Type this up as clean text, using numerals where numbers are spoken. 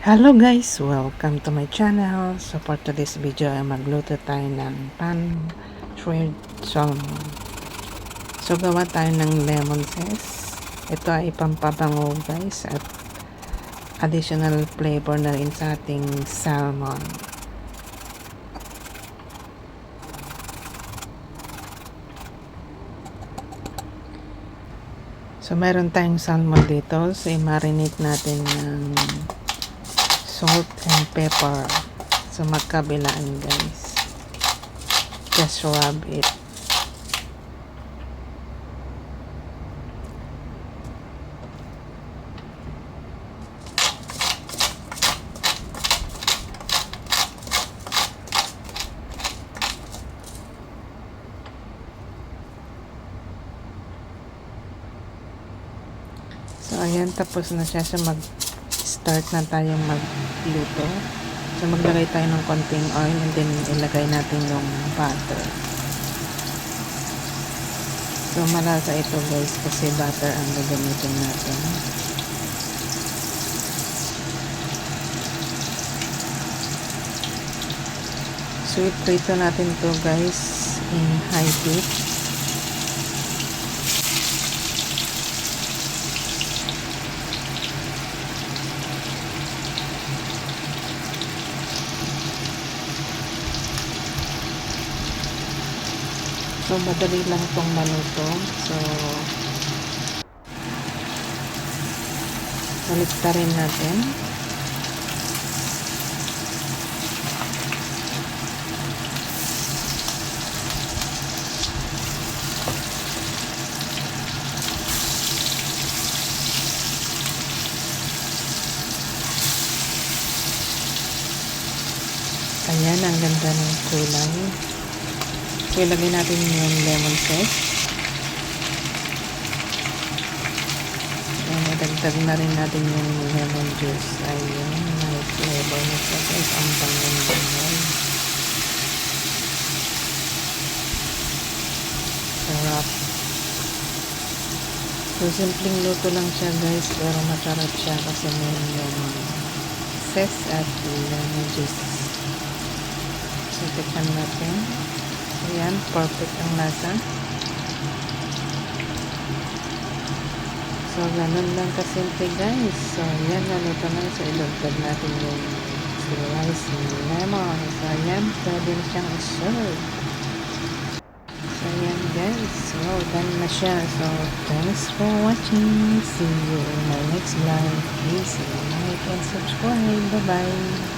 Hello guys! Welcome to my channel. So for today's video ay magluto tayo ng pan-shredded salmon. So gawa tayo ng lemon zest. Ito ay pampabango guys at additional flavor na rin sa ating salmon. So meron tayong salmon dito. So i-marinate natin ng salt and pepper. So magkabilaan guys. Just rub it. So ayan, tapos na siya. So mag-start na tayong magluto. So maglagay tayo ng konting oil and then ilagay natin yung butter. So malasa ito guys kasi butter ang gagamitin natin. So i-prito natin to guys in high heat. So, madali lang itong maluto. So, baliktarin natin. Ayan, ang ganda ng kulay. So, ilagay natin yung lemon zest. So, nadagdag na rin natin yung lemon juice. Ayun, may flavor na siya guys. Ang bangon-bangon. Sarap. So, simpleng luto lang siya guys. Pero masarap siya kasi may lemon zest at lemon juice. So, tikman natin. Ayan, perfect ang lasa. So, ganun lang kasimple guys. So, ayan, naluto na. So, ilagdag natin yung sliced lemon. So, ayan, pwede na siyang i-serve. So, ayan guys. So, done na siya. So, thanks for watching. See you in my next vlog. Please like and subscribe. Bye-bye.